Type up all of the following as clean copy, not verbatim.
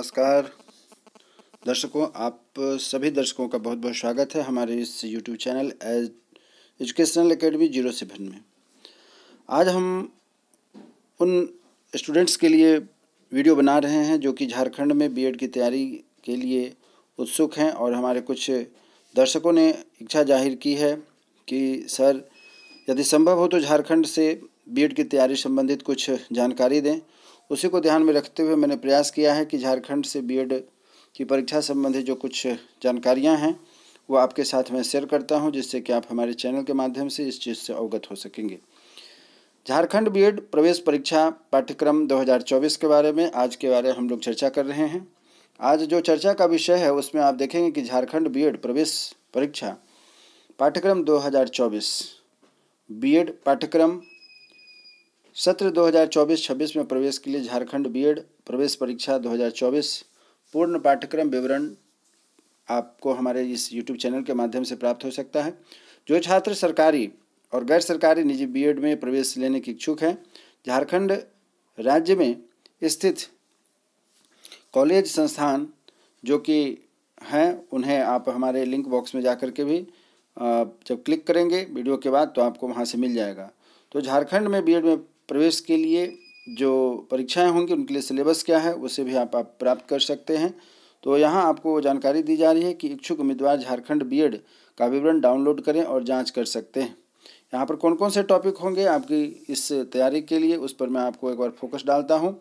नमस्कार दर्शकों, आप सभी दर्शकों का बहुत बहुत स्वागत है हमारे इस YouTube चैनल एजुकेशनल एकेडमी 07 में। आज हम उन स्टूडेंट्स के लिए वीडियो बना रहे हैं जो कि झारखंड में बीएड की तैयारी के लिए उत्सुक हैं और हमारे कुछ दर्शकों ने इच्छा जाहिर की है कि सर यदि संभव हो तो झारखंड से बीएड की तैयारी संबंधित कुछ जानकारी दें। उसी को ध्यान में रखते हुए मैंने प्रयास किया है कि झारखंड से बीएड की परीक्षा संबंधी जो कुछ जानकारियां हैं वो आपके साथ मैं शेयर करता हूं, जिससे कि आप हमारे चैनल के माध्यम से इस चीज़ से अवगत हो सकेंगे। झारखंड बीएड प्रवेश परीक्षा पाठ्यक्रम 2024 के बारे में आज के बारे में हम लोग चर्चा कर रहे हैं। आज जो चर्चा का विषय है उसमें आप देखेंगे कि झारखंड बीएड प्रवेश परीक्षा पाठ्यक्रम 2024 बीएड पाठ्यक्रम सत्र 2024-26 में प्रवेश के लिए झारखंड बीएड प्रवेश परीक्षा 2024 पूर्ण पाठ्यक्रम विवरण आपको हमारे इस YouTube चैनल के माध्यम से प्राप्त हो सकता है। जो छात्र सरकारी और गैर सरकारी निजी बीएड में प्रवेश लेने के इच्छुक हैं, झारखंड राज्य में स्थित कॉलेज संस्थान जो कि हैं उन्हें आप हमारे लिंक बॉक्स में जाकर के भी जब क्लिक करेंगे वीडियो के बाद तो आपको वहां से मिल जाएगा। तो झारखंड में बीएड में प्रवेश के लिए जो परीक्षाएं होंगी उनके लिए सिलेबस क्या है उसे भी आप प्राप्त कर सकते हैं। तो यहाँ आपको जानकारी दी जा रही है कि इच्छुक उम्मीदवार झारखंड बीएड का विवरण डाउनलोड करें और जांच कर सकते हैं। यहाँ पर कौन कौन से टॉपिक होंगे आपकी इस तैयारी के लिए उस पर मैं आपको एक बार फोकस डालता हूँ।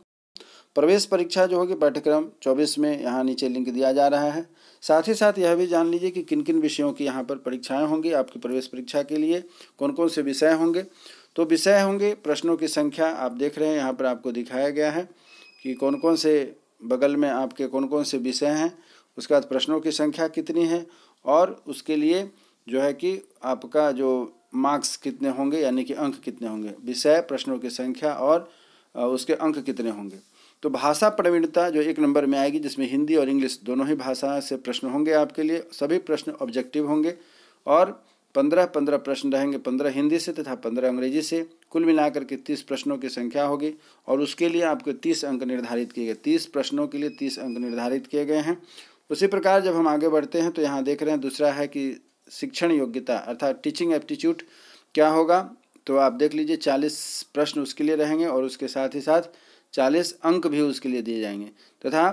प्रवेश परीक्षा जो होगी पाठ्यक्रम 24 में यहाँ नीचे लिंक दिया जा रहा है। साथ ही साथ यह भी जान लीजिए कि किन किन विषयों की यहाँ पर परीक्षाएँ होंगी। आपकी प्रवेश परीक्षा के लिए कौन कौन से विषय होंगे, तो विषय होंगे, प्रश्नों की संख्या आप देख रहे हैं यहाँ पर आपको दिखाया गया है कि कौन कौन से बगल में आपके कौन कौन से विषय हैं, उसके बाद प्रश्नों की संख्या कितनी है और उसके लिए जो है कि आपका जो मार्क्स कितने होंगे यानी कि अंक कितने होंगे, विषय, प्रश्नों की संख्या और उसके अंक कितने होंगे। तो भाषा प्रवीणता जो 1 नंबर में आएगी, जिसमें हिंदी और इंग्लिश दोनों ही भाषा से प्रश्न होंगे आपके लिए। सभी प्रश्न ऑब्जेक्टिव होंगे और 15-15 प्रश्न रहेंगे, 15 हिंदी से तथा 15 अंग्रेजी से। कुल मिलाकर के 30 प्रश्नों की संख्या होगी और उसके लिए आपको 30 अंक निर्धारित किए गए। 30 प्रश्नों के लिए 30 अंक निर्धारित किए गए हैं। उसी प्रकार जब हम आगे बढ़ते हैं तो यहाँ देख रहे हैं दूसरा है कि शिक्षण योग्यता अर्थात टीचिंग एप्टीट्यूड क्या होगा। तो आप देख लीजिए 40 प्रश्न उसके लिए रहेंगे और उसके साथ ही साथ 40 अंक भी उसके लिए दिए जाएंगे तथा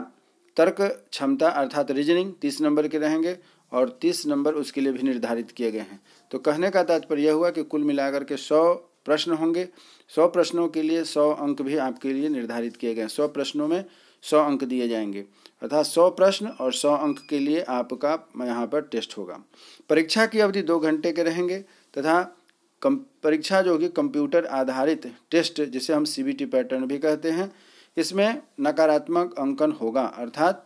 तर्क क्षमता अर्थात रीजनिंग 30 नंबर के रहेंगे और 30 नंबर उसके लिए भी निर्धारित किए गए हैं। तो कहने का तात्पर्य यह हुआ कि कुल मिलाकर के 100 प्रश्न होंगे। 100 प्रश्नों के लिए 100 अंक भी आपके लिए निर्धारित किए गए हैं। 100 प्रश्नों में 100 अंक दिए जाएंगे अर्थात 100 प्रश्न और 100 अंक के लिए आपका यहाँ पर टेस्ट होगा। परीक्षा की अवधि 2 घंटे के रहेंगे तथा परीक्षा जो होगी कंप्यूटर आधारित टेस्ट जिसे हम CBT पैटर्न भी कहते हैं, इसमें नकारात्मक अंकन होगा अर्थात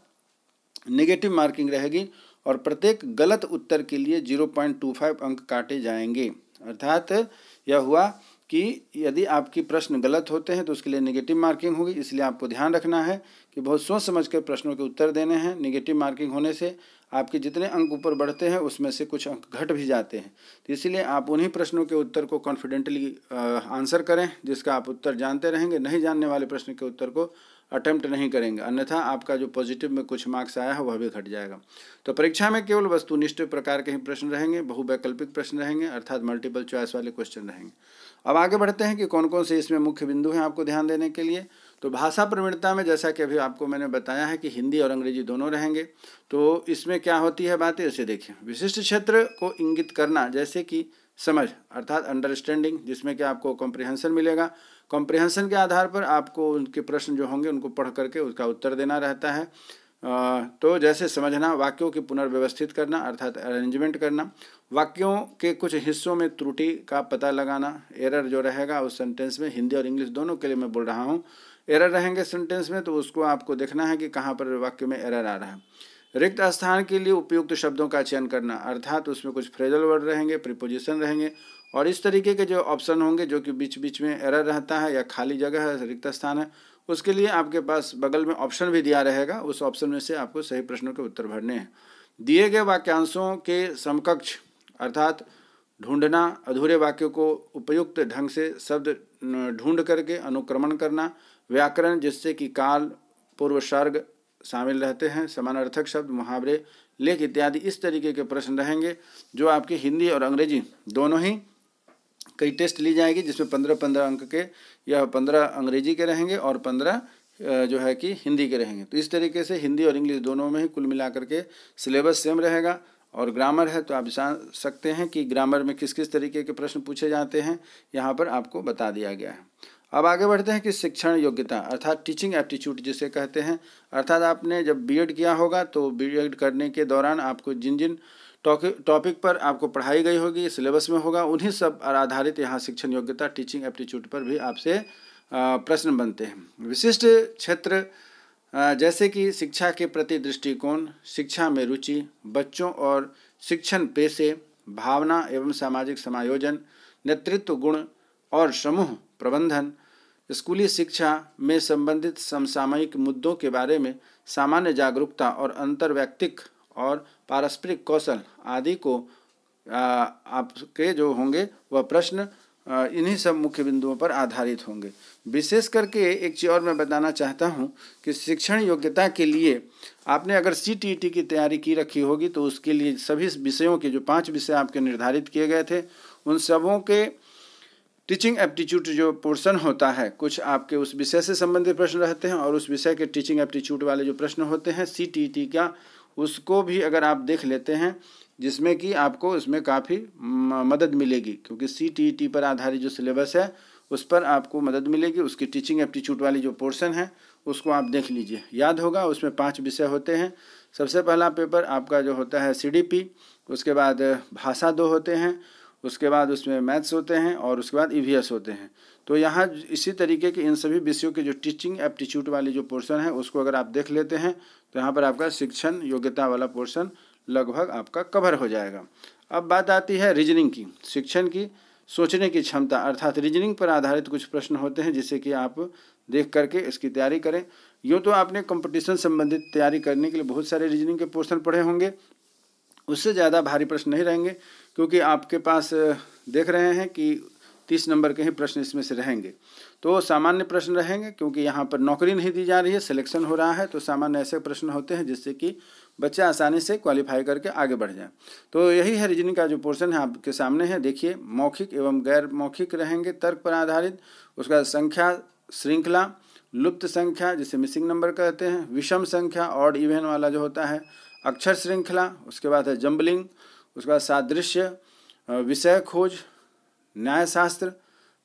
नेगेटिव मार्किंग रहेगी और प्रत्येक गलत उत्तर के लिए 0.25 अंक काटे जाएंगे। अर्थात यह हुआ कि यदि आपकी प्रश्न गलत होते हैं तो उसके लिए नेगेटिव मार्किंग होगी। इसलिए आपको ध्यान रखना है कि बहुत सोच समझ कर प्रश्नों के उत्तर देने हैं। नेगेटिव मार्किंग होने से आपके जितने अंक ऊपर बढ़ते हैं उसमें से कुछ अंक घट भी जाते हैं। तो इसलिए आप उन्हीं प्रश्नों के उत्तर को कॉन्फिडेंटली आंसर करें जिसका आप उत्तर जानते रहेंगे। नहीं जानने वाले प्रश्न के उत्तर को अटेम्प्ट नहीं करेंगे, अन्यथा आपका जो पॉजिटिव में कुछ मार्क्स आया है वह भी घट जाएगा। तो परीक्षा में केवल वस्तुनिष्ठ प्रकार के ही प्रश्न रहेंगे, बहुवैकल्पिक प्रश्न रहेंगे अर्थात मल्टीपल चॉइस वाले क्वेश्चन रहेंगे। अब आगे बढ़ते हैं कि कौन कौन से इसमें मुख्य बिंदु हैं आपको ध्यान देने के लिए। तो भाषा प्रवीणता में जैसा कि अभी आपको मैंने बताया है कि हिंदी और अंग्रेजी दोनों रहेंगे। तो इसमें क्या होती है बातें उसे देखिए। विशिष्ट क्षेत्र को इंगित करना जैसे कि समझ अर्थात अंडरस्टैंडिंग, जिसमें कि आपको कॉम्प्रिहेंशन मिलेगा। कॉम्प्रिहेंशन के आधार पर आपको उनके प्रश्न जो होंगे उनको पढ़ करके उसका उत्तर देना रहता है। तो जैसे समझना, वाक्यों की पुनर्व्यवस्थित करना अर्थात अरेंजमेंट करना, वाक्यों के कुछ हिस्सों में त्रुटि का पता लगाना, एरर जो रहेगा उस सेंटेंस में, हिंदी और इंग्लिश दोनों के लिए मैं बोल रहा हूँ, एरर रहेंगे सेंटेंस में तो उसको आपको देखना है कि कहाँ पर वाक्य में एरर आ रहा है। रिक्त स्थान के लिए उपयुक्त शब्दों का चयन करना अर्थात उसमें कुछ फ्रेजल वर्ड रहेंगे, प्रीपोजिशन रहेंगे और इस तरीके के जो ऑप्शन होंगे जो कि बीच बीच में एरर रहता है या खाली जगह है, रिक्त स्थान है, उसके लिए आपके पास बगल में ऑप्शन भी दिया रहेगा। उस ऑप्शन में से आपको सही प्रश्नों के उत्तर भरने हैं। दिए गए वाक्यांशों के समकक्ष अर्थात ढूंढना, अधूरे वाक्यों को उपयुक्त ढंग से शब्द ढूंढ करके अनुक्रमण करना, व्याकरण जिससे कि काल, पूर्व सर्ग, शामिल रहते हैं। समानार्थक शब्द, मुहावरे, लेख इत्यादि इस तरीके के प्रश्न रहेंगे जो आपके हिंदी और अंग्रेजी दोनों ही कई टेस्ट ली जाएगी, जिसमें 15-15 अंक के या 15 अंग्रेजी के रहेंगे और 15 जो है कि हिंदी के रहेंगे। तो इस तरीके से हिंदी और इंग्लिश दोनों में ही कुल मिलाकर के सिलेबस सेम रहेगा। और ग्रामर है तो आप जान सकते हैं कि ग्रामर में किस किस तरीके के प्रश्न पूछे जाते हैं, यहाँ पर आपको बता दिया गया है। अब आगे बढ़ते हैं कि शिक्षण योग्यता अर्थात टीचिंग एप्टीट्यूड जिसे कहते हैं, अर्थात आपने जब बीएड किया होगा तो बीएड करने के दौरान आपको जिन जिन टॉपिक पर आपको पढ़ाई गई होगी, सिलेबस में होगा, उन्हीं सब पर आधारित यहाँ शिक्षण योग्यता टीचिंग एप्टीट्यूड पर भी आपसे प्रश्न बनते हैं। विशिष्ट क्षेत्र जैसे कि शिक्षा के प्रति दृष्टिकोण, शिक्षा में रुचि, बच्चों और शिक्षण पेशे, भावना एवं सामाजिक समायोजन, नेतृत्व गुण और समूह प्रबंधन, स्कूली शिक्षा में संबंधित समसामयिक मुद्दों के बारे में सामान्य जागरूकता और अंतर्वैयक्तिक और पारस्परिक कौशल आदि को आपके जो होंगे वह प्रश्न इन्हीं सब मुख्य बिंदुओं पर आधारित होंगे। विशेष करके एक चीज़ और मैं बताना चाहता हूं कि शिक्षण योग्यता के लिए आपने अगर CTET की तैयारी की रखी होगी तो उसके लिए सभी विषयों के जो 5 विषय आपके निर्धारित किए गए थे उन सबों के टीचिंग एप्टीट्यूड जो पोर्शन होता है, कुछ आपके उस विषय से संबंधित प्रश्न रहते हैं और उस विषय के टीचिंग एप्टीट्यूड वाले जो प्रश्न होते हैं CTET का, उसको भी अगर आप देख लेते हैं जिसमें कि आपको उसमें काफ़ी मदद मिलेगी, क्योंकि CTET पर आधारित जो सिलेबस है उस पर आपको मदद मिलेगी। उसकी टीचिंग एप्टीट्यूड वाली जो पोर्शन है उसको आप देख लीजिए, याद होगा उसमें 5 विषय होते हैं। सबसे पहला पेपर आपका जो होता है CDP, उसके बाद भाषा 2 होते हैं, उसके बाद उसमें मैथ्स होते हैं और उसके बाद EVS होते हैं। तो यहाँ इसी तरीके के इन सभी विषयों के जो टीचिंग एप्टीट्यूड वाली जो पोर्शन है उसको अगर आप देख लेते हैं तो यहाँ पर आपका शिक्षण योग्यता वाला पोर्शन लगभग आपका कवर हो जाएगा। अब बात आती है रीजनिंग की, शिक्षण की सोचने की क्षमता, अर्थात रीजनिंग पर आधारित कुछ प्रश्न होते हैं जिससे कि आप देख करके इसकी तैयारी करें। यूँ तो आपने कंपटीशन संबंधित तैयारी करने के लिए बहुत सारे रीजनिंग के पोर्शन पढ़े होंगे, उससे ज़्यादा भारी प्रश्न नहीं रहेंगे, क्योंकि आपके पास देख रहे हैं कि 30 नंबर के ही प्रश्न इसमें से रहेंगे। तो सामान्य प्रश्न रहेंगे, क्योंकि यहाँ पर नौकरी नहीं दी जा रही है, सिलेक्शन हो रहा है, तो सामान्य ऐसे प्रश्न होते हैं जिससे कि बच्चा आसानी से क्वालिफाई करके आगे बढ़ जाए। तो यही है रीजनिंग का जो पोर्शन है आपके सामने है। देखिए, मौखिक एवं गैर मौखिक रहेंगे, तर्क पर आधारित, उसका संख्या श्रृंखला, लुप्त संख्या जिसे मिसिंग नंबर कहते हैं, विषम संख्या ऑड इवन वाला जो होता है, अक्षर श्रृंखला, उसके बाद है जम्बलिंग, उसके बाद सादृश्य, विषय खोज, न्यायशास्त्र,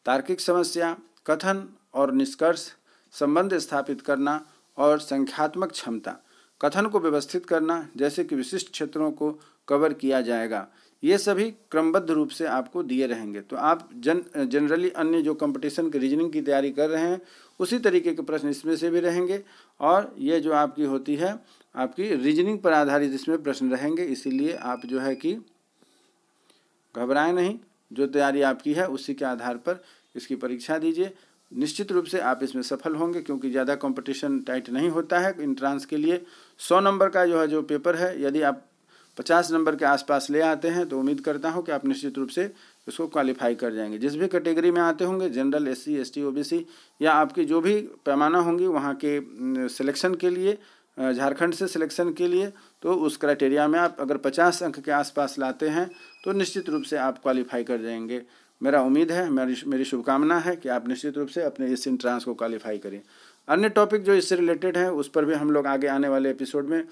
तार्किक समस्या, कथन और निष्कर्ष, संबंध स्थापित करना और संख्यात्मक क्षमता, कथन को व्यवस्थित करना, जैसे कि विशिष्ट क्षेत्रों को कवर किया जाएगा। ये सभी क्रमबद्ध रूप से आपको दिए रहेंगे। तो आप जनरली अन्य जो कंपटीशन के रीजनिंग की तैयारी कर रहे हैं उसी तरीके के प्रश्न इसमें से भी रहेंगे, और ये जो आपकी होती है आपकी रीजनिंग पर आधारित इसमें प्रश्न रहेंगे। इसीलिए आप जो है कि घबराएं नहीं, जो तैयारी आपकी है उसी के आधार पर इसकी परीक्षा दीजिए। निश्चित रूप से आप इसमें सफल होंगे, क्योंकि ज़्यादा कंपटीशन टाइट नहीं होता है। इंट्रांस के लिए 100 नंबर का जो है जो पेपर है, यदि आप 50 नंबर के आसपास ले आते हैं तो उम्मीद करता हूं कि आप निश्चित रूप से इसको क्वालिफाई कर जाएंगे। जिस भी कैटेगरी में आते होंगे, जनरल, SC, ST, OBC या आपकी जो भी पैमाना होंगी वहाँ के सिलेक्शन के लिए, झारखंड से सिलेक्शन के लिए, तो उस क्राइटेरिया में आप अगर 50 अंक के आसपास लाते हैं तो निश्चित रूप से आप क्वालिफाई कर जाएंगे। मेरा उम्मीद है, मेरी शुभकामना है कि आप निश्चित रूप से अपने इस इंट्रांस को क्वालिफाई करें। अन्य टॉपिक जो इससे रिलेटेड है उस पर भी हम लोग आगे आने वाले एपिसोड में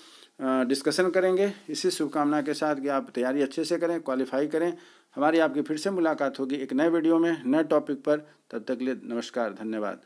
डिस्कशन करेंगे। इसी शुभकामना के साथ कि आप तैयारी अच्छे से करें, क्वालिफाई करें। हमारी आपकी फिर से मुलाकात होगी एक नए वीडियो में, नए टॉपिक पर। तब तक के लिए नमस्कार, धन्यवाद।